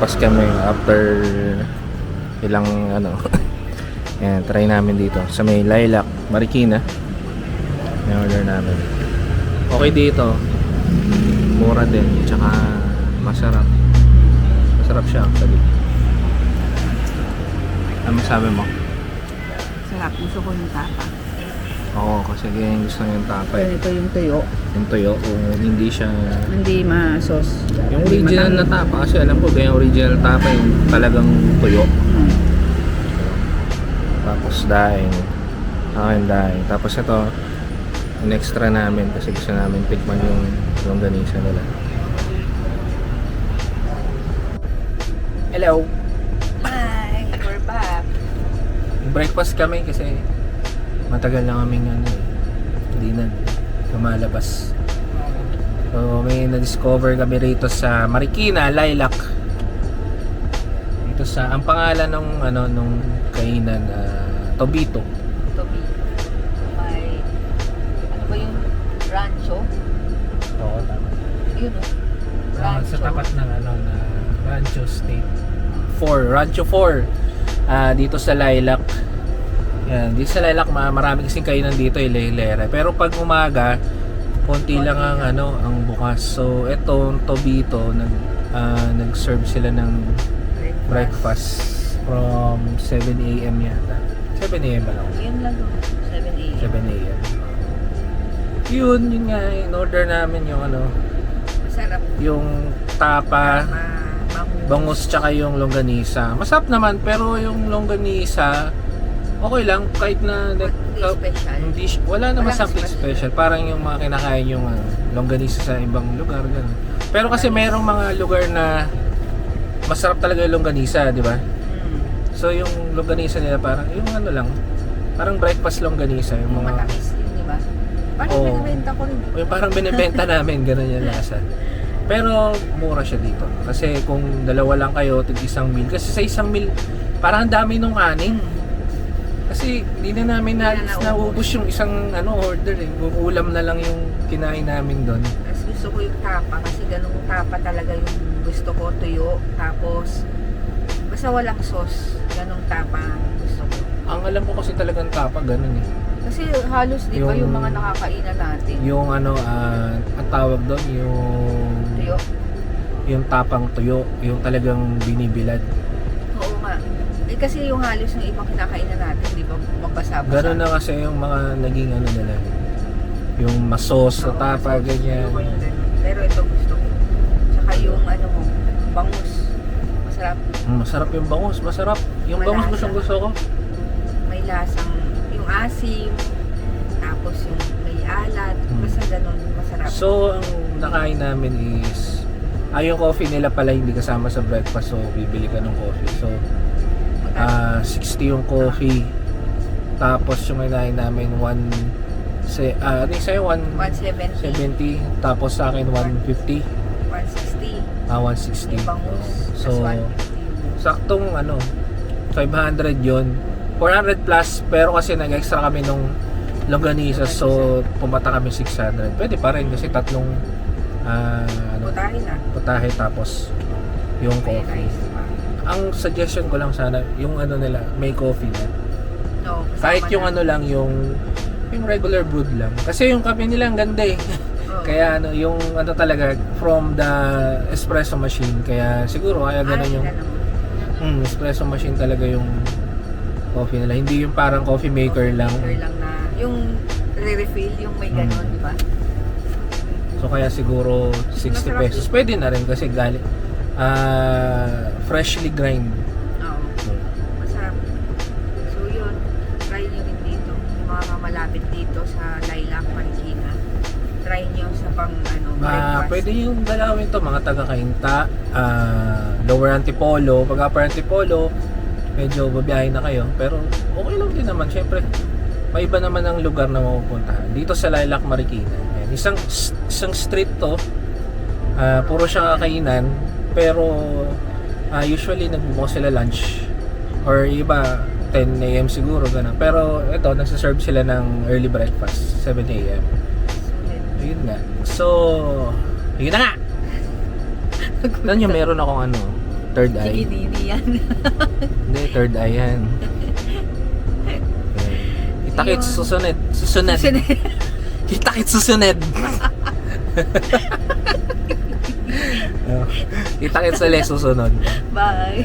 breakfast kami after ilang ano. Ayan, try namin dito sa may Lilac, Marikina. May order namin. Okay dito. Mura din, tsaka masarap. Masarap siya actually. Ano masabi mo? Sarap. Gusto ko yung tapa. Oo, kasi ganyan gusto niya yung tapay. Ito yung tuyo. Yung tuyo, kung hindi siya... Hindi ma-sauce. Yung original na tapa, kasi alam ko ganyan original tapa yung talagang tuyo. Tapos daing. Akin daing. Tapos ito, in extra namin kasi gusto namin tikman yung longganisa nila. Hello! Hi! We're back. Breakfast kami kasi matagal na kaming hindi na lumalabas. So may na-discover kami rito sa Marikina, Lilac. Dito sa, ang pangalan nung kainan, Tobito. Tobi. May, ano ba yung rancho? Oo, tama. Yun o. Sa tapat ng na Rancho State 4, Rancho 4. Dito sa Lilac. Yan, dito sa Lilac marami kasing kainan dito, hilera. Pero pag umaga, konti lang ang ang bukas. So etong Tobito nag-serve sila ng breakfast from 7 AM yata. 7 AM ba lang? Yun lang o. 7 a.m. 7 AM. Yun nga, in-order namin yung Masarap. yung tapa, bangus tsaka yung longganisa. Masarap naman, pero yung longganisa okay lang kahit na special. wala naman Walang something special. Parang yung mga kinakain yung longganisa sa ibang lugar ganun. Pero kasi merong mga lugar na masarap talaga yung longganisa, di ba? So yung longganisa nila parang yung lang, parang breakfast longganisa yung mga Matamis yun, di ba? Parang binibenta ko rin. yung parang binibenta namin ganun yung lasa. Pero mura siya dito. Kasi kung dalawa lang kayo, tig isang meal. Kasi sa isang meal, parang ang dami nung kanin. Kasi hindi na namin naubos yung isang order eh. Kung ulam na lang yung kinain namin doon. Tapos gusto ko yung tapa kasi ganung tapa talaga yung gusto ko, tuyo. Tapos basta walang sauce, ganung tapa ang gusto ko. Ang alam ko kasi talagang tapa, ganun eh. Kasi halos di ba yung mga nakakainan natin? Yung ang tawag doon, Tuyo. yung tapang tuyo, yung talagang binibilad. Oo nga. Eh kasi yung halos ng ibang kinakainan natin, di ba? Magbasa-basa. Ganun na kasi yung mga naging nila. Yung masos sa tapa, ganyan. Ayoko yung ganun. Pero ito gusto ko. Saka yung mo, bangus. Masarap. Masarap yung bangus, masarap. Yung bangus gusto ko. May lasang, yung asim, tapos yung may alat, basta ganun, masarap. So, ang nakain namin is yung coffee nila pala hindi kasama sa breakfast, so bibili ka ng coffee. So 60 yung coffee. Tapos yung kinain namin 170. 170, tapos sa akin 150. 160, 160. may bangus, So tas 150. saktong 500 yon, 400 plus, pero kasi nag-extra kami nung longganisa, so pumata kami 600. Pwede pa rin kasi tatlong Putahe na. putahe tapos yung May coffee. rice pa. Ang suggestion ko lang sana yung nila, may coffee na. No, Kahit kasama yung na. lang yung regular brewed lang. Kasi yung kape nila ang ganda eh. Oo. Kaya yung talaga from the espresso machine. Kaya siguro kaya ganun yung ganun. espresso machine talaga yung coffee nila. Hindi yung parang coffee maker lang. Maker lang na, yung re-refill, yung may ganun, di ba? So kaya siguro 60 Masarap pesos. yun. Pwede na rin kasi freshly grind. Oo. Masarap. So yun, try nyo rin dito. Yung mga malapit dito sa Lilac, Marikina. Try nyo sa breakfast. Pwede yung dalawin to, mga taga-Kainta, Lower Antipolo. Pag Upper Antipolo, medyo babiyahin na kayo. Pero okay lang din naman. Siyempre, may iba naman ang lugar na mapupuntahan. Dito sa Lilac, Marikina. Ayan, isang street to. Puro siya kakainan. Pero usually nagbubukas sila lunch. Or iba, 10 AM siguro. Ganun. Pero ito, nagsaserve sila ng early breakfast. 7 AM. Yun nga. So, yun na nga. Alam nyo, meron akong Third Si eye. Kinini yan. Hindi, third eye yan. Kita-kits susunod. Susunod. Kita-kits susunod. Kita-kits ulit susunod. Bye.